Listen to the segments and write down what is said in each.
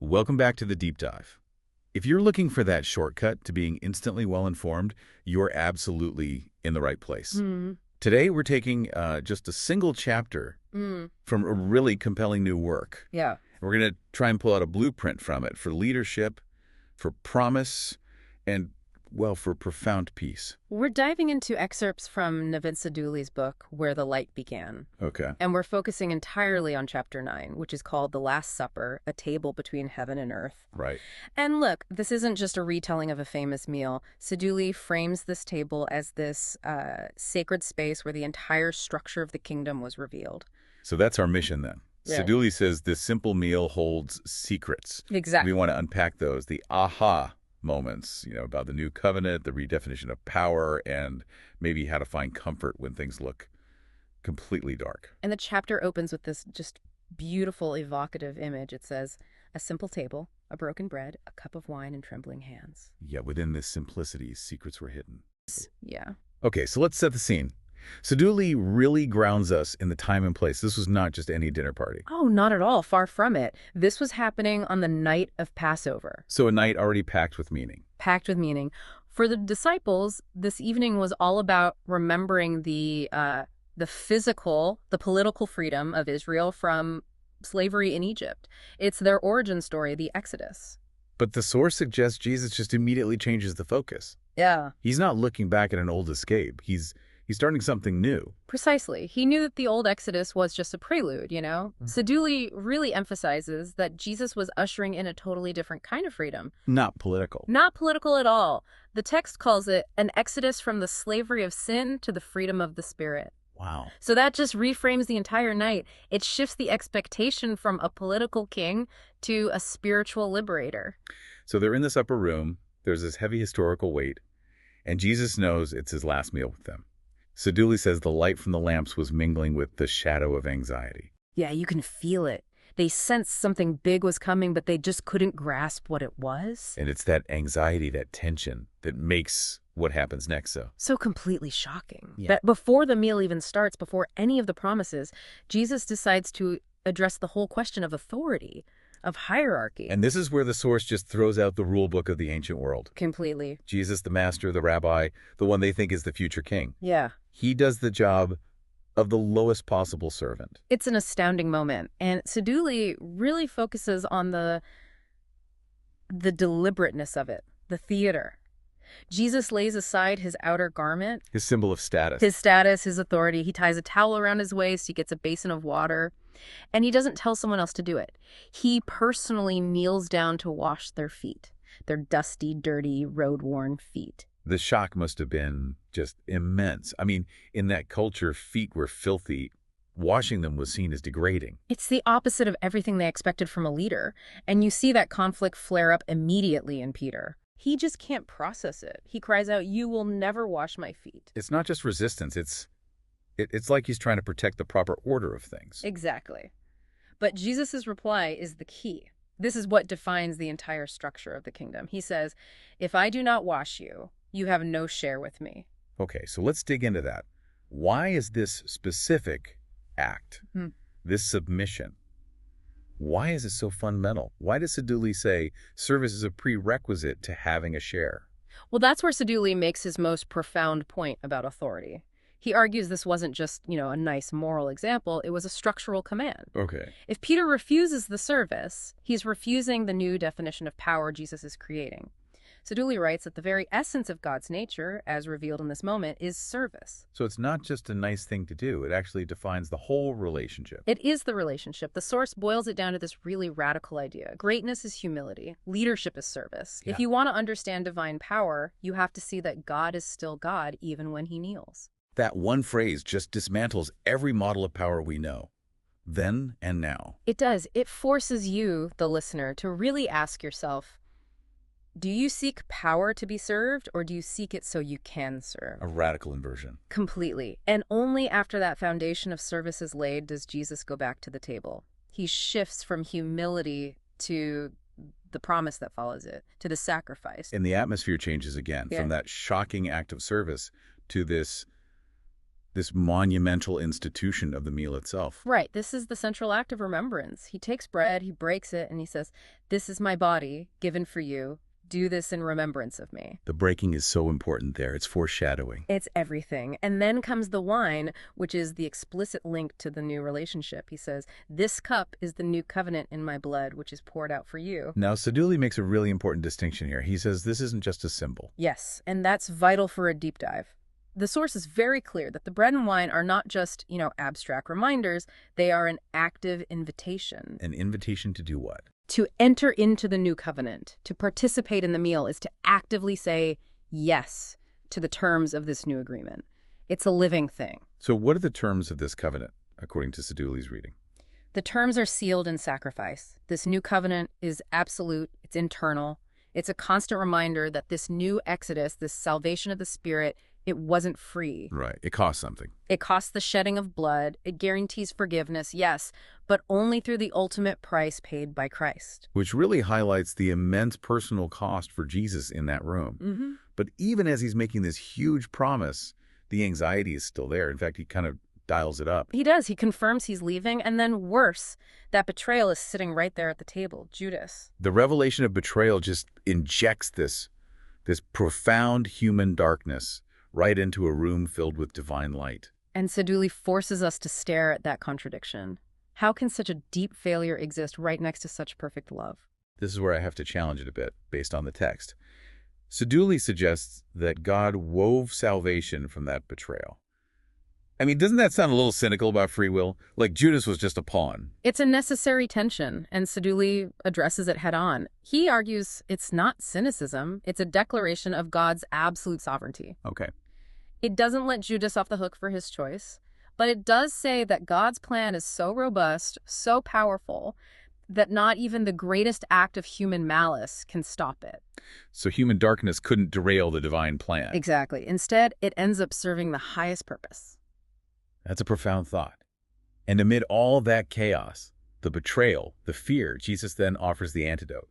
Welcome back to the deep dive. If you're looking for that shortcut to being instantly well-informed, you're absolutely in the right place. Today, we're taking just a single chapter from a really compelling new work. Yeah. We're going to try and pull out a blueprint from it for leadership, for promise, and, well, for profound peace. We're diving into excerpts from Navid Sadooly's book, Where the Light Began. Okay. And we're focusing entirely on Chapter 9, which is called The Last Supper, a table between heaven and earth. Right. And look, this isn't just a retelling of a famous meal. Sadooly frames this table as this sacred space where the entire structure of the kingdom was revealed. So that's our mission then. Yeah. Sadooli says this simple meal holds secrets. Exactly. We want to unpack those, the aha moments, about the new covenant, the redefinition of power, and maybe how to find comfort when things look completely dark. And the chapter opens with this just beautiful, evocative image. It says, a simple table, a broken bread, a cup of wine, and trembling hands. Yeah, within this simplicity, secrets were hidden. Yeah. Okay, so let's set the scene. Sadooli really grounds us in the time and place. This was not just any dinner party. Oh, not at all. Far from it. This was happening on the night of Passover. So a night already packed with meaning. Packed with meaning. For the disciples, this evening was all about remembering the physical, the political freedom of Israel from slavery in Egypt. It's their origin story, the Exodus. But the source suggests Jesus just immediately changes the focus. Yeah. He's not looking back at an old escape. He's starting something new. Precisely. He knew that the old Exodus was just a prelude, Sadooli really emphasizes that Jesus was ushering in a totally different kind of freedom. Not political. Not political at all. The text calls it an exodus from the slavery of sin to the freedom of the Spirit. Wow. So that just reframes the entire night. It shifts the expectation from a political king to a spiritual liberator. So they're in this upper room. There's this heavy historical weight, and Jesus knows it's his last meal with them. Sadooli says the light from the lamps was mingling with the shadow of anxiety. Yeah, you can feel it. They sensed something big was coming, but they just couldn't grasp what it was. And it's that anxiety, that tension, that makes what happens next so completely shocking. Yeah. That before the meal even starts, before any of the promises, Jesus decides to address the whole question of authority, of hierarchy. And this is where the source just throws out the rule book of the ancient world. Completely. Jesus, the master, the rabbi, the one they think is the future king. Yeah. He does the job of the lowest possible servant. It's an astounding moment. And Sadooli really focuses on the deliberateness of it, the theater. Jesus lays aside his outer garment. His symbol of status. His status, his authority. He ties a towel around his waist. He gets a basin of water. And he doesn't tell someone else to do it. He personally kneels down to wash their feet, their dusty, dirty, road-worn feet. The shock must have been just immense. I mean, in that culture, feet were filthy. Washing them was seen as degrading. It's the opposite of everything they expected from a leader. And you see that conflict flare up immediately in Peter. He just can't process it. He cries out, "You will never wash my feet." It's not just resistance. It's like he's trying to protect the proper order of things. Exactly. But Jesus' reply is the key. This is what defines the entire structure of the kingdom. He says, "If I do not wash you, you have no share with me." Okay, so let's dig into that. Why is this specific act, this submission, why is it so fundamental? Why does Sadooli say service is a prerequisite to having a share? Well, that's where Sadooli makes his most profound point about authority. He argues this wasn't just, a nice moral example. It was a structural command. Okay. If Peter refuses the service, he's refusing the new definition of power Jesus is creating. Sadooli writes that the very essence of God's nature, as revealed in this moment, is service. So it's not just a nice thing to do. It actually defines the whole relationship. It is the relationship. The source boils it down to this really radical idea. Greatness is humility. Leadership is service. Yeah. If you want to understand divine power, you have to see that God is still God even when he kneels. That one phrase just dismantles every model of power we know, then and now. It does. It forces you, the listener, to really ask yourself, do you seek power to be served, or do you seek it so you can serve? A radical inversion. Completely. And only after that foundation of service is laid does Jesus go back to the table. He shifts from humility to the promise that follows it, to the sacrifice. And the atmosphere changes again, Yeah. from that shocking act of service to this this monumental institution of the meal itself. Right. This is the central act of remembrance. He takes bread, he breaks it, and he says, "This is my body given for you. Do this in remembrance of me." The breaking is so important there. It's foreshadowing. It's everything. And then comes the wine, which is the explicit link to the new relationship. He says, "This cup is the new covenant in my blood, which is poured out for you." Now, Sadooli makes a really important distinction here. He says this isn't just a symbol. Yes, and that's vital for a deep dive. The source is very clear that the bread and wine are not just, abstract reminders. They are an active invitation. An invitation to do what? To enter into the new covenant, to participate in the meal, is to actively say yes to the terms of this new agreement. It's a living thing. So what are the terms of this covenant, according to Sadooli's reading? The terms are sealed in sacrifice. This new covenant is absolute, it's internal. It's a constant reminder that this new exodus, this salvation of the Spirit, it wasn't free. Right. It costs something. It costs the shedding of blood. It guarantees forgiveness, yes, but only through the ultimate price paid by Christ. Which really highlights the immense personal cost for Jesus in that room. But even as he's making this huge promise, the anxiety is still there. In fact, he kind of dials it up. He does. He confirms he's leaving, and then worse, that betrayal is sitting right there at the table, Judas. The revelation of betrayal just injects this profound human darkness right into a room filled with divine light. And Sadooli forces us to stare at that contradiction. How can such a deep failure exist right next to such perfect love? This is where I have to challenge it a bit, based on the text. Sadooli suggests that God wove salvation from that betrayal. I mean, doesn't that sound a little cynical about free will? Like Judas was just a pawn. It's a necessary tension, and Sadooli addresses it head on. He argues it's not cynicism, it's a declaration of God's absolute sovereignty. Okay. It doesn't let Judas off the hook for his choice, but it does say that God's plan is so robust, so powerful, that not even the greatest act of human malice can stop it. So human darkness couldn't derail the divine plan. Exactly. Instead, it ends up serving the highest purpose. That's a profound thought. And amid all that chaos, the betrayal, the fear, Jesus then offers the antidote.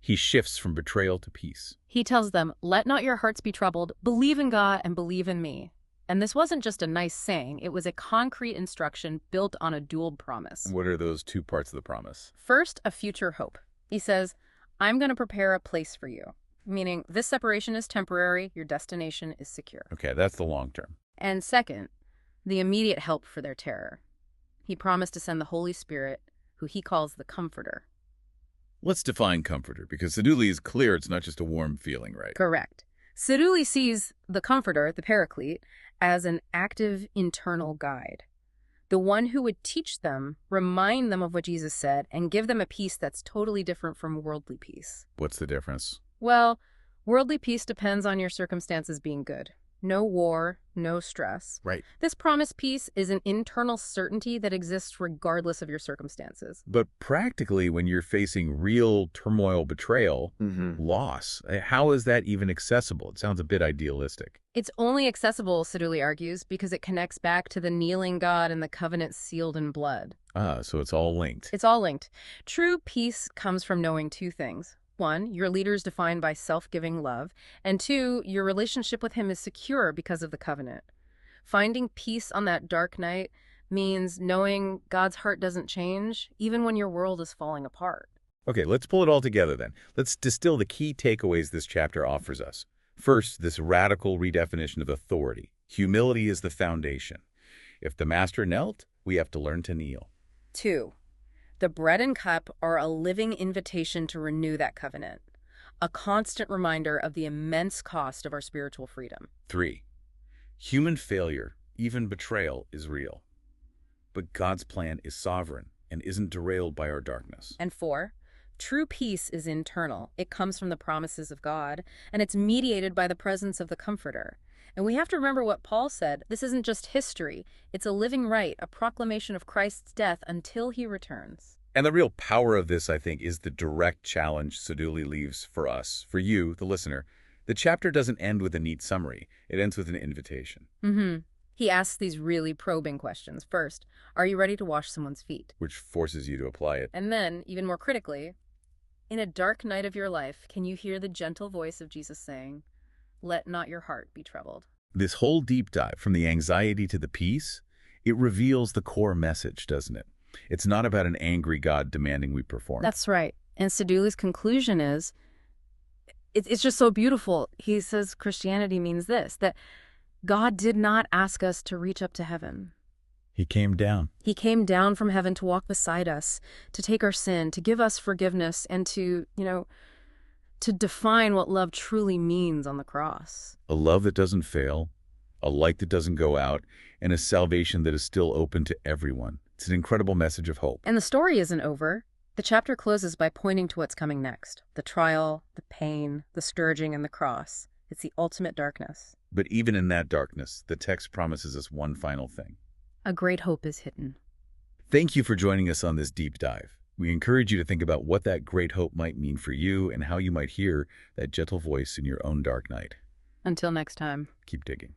He shifts from betrayal to peace. He tells them, "Let not your hearts be troubled. Believe in God and believe in me." And this wasn't just a nice saying. It was a concrete instruction built on a dual promise. What are those two parts of the promise? First, a future hope. He says, "I'm going to prepare a place for you," meaning this separation is temporary, your destination is secure. Okay, that's the long term. And second, the immediate help for their terror. He promised to send the Holy Spirit, who he calls the Comforter. Let's define comforter, because Sadooli is clear it's not just a warm feeling, right? Correct. Sadooli sees the Comforter, the Paraclete, as an active internal guide. The one who would teach them, remind them of what Jesus said, and give them a peace that's totally different from worldly peace. What's the difference? Well, worldly peace depends on your circumstances being good. No war, no stress. Right. This promised peace is an internal certainty that exists regardless of your circumstances. But practically, when you're facing real turmoil, betrayal, loss, how is that even accessible? It sounds a bit idealistic. It's only accessible, Sadooli argues, because it connects back to the kneeling God and the covenant sealed in blood. Ah, so it's all linked. It's all linked. True peace comes from knowing two things. One, your leader is defined by self-giving love. And two, your relationship with him is secure because of the covenant. Finding peace on that dark night means knowing God's heart doesn't change, even when your world is falling apart. Okay, let's pull it all together then. Let's distill the key takeaways this chapter offers us. First, this radical redefinition of authority. Humility is the foundation. If the master knelt, we have to learn to kneel. Two, the bread and cup are a living invitation to renew that covenant, a constant reminder of the immense cost of our spiritual freedom. Three, human failure, even betrayal, is real. But God's plan is sovereign and isn't derailed by our darkness. And four, true peace is internal. It comes from the promises of God, and it's mediated by the presence of the Comforter. And we have to remember what Paul said. This isn't just history. It's a living right, a proclamation of Christ's death until he returns. And the real power of this, I think, is the direct challenge Sadooli leaves for us, for you, the listener. The chapter doesn't end with a neat summary. It ends with an invitation. He asks these really probing questions. First, are you ready to wash someone's feet? Which forces you to apply it. And then, even more critically, in a dark night of your life, can you hear the gentle voice of Jesus saying, "Let not your heart be troubled"? This whole deep dive, from the anxiety to the peace, it reveals the core message, doesn't it? It's not about an angry God demanding we perform. That's right. And Sadooli's conclusion is, it's just so beautiful. He says Christianity means this, that God did not ask us to reach up to heaven. He came down. He came down from heaven to walk beside us, to take our sin, to give us forgiveness, and to define what love truly means on the cross. A love that doesn't fail, a light that doesn't go out, and a salvation that is still open to everyone. It's an incredible message of hope. And the story isn't over. The chapter closes by pointing to what's coming next. The trial, the pain, the scourging, and the cross. It's the ultimate darkness. But even in that darkness, the text promises us one final thing. A great hope is hidden. Thank you for joining us on this deep dive. We encourage you to think about what that great hope might mean for you and how you might hear that gentle voice in your own dark night. Until next time. Keep digging.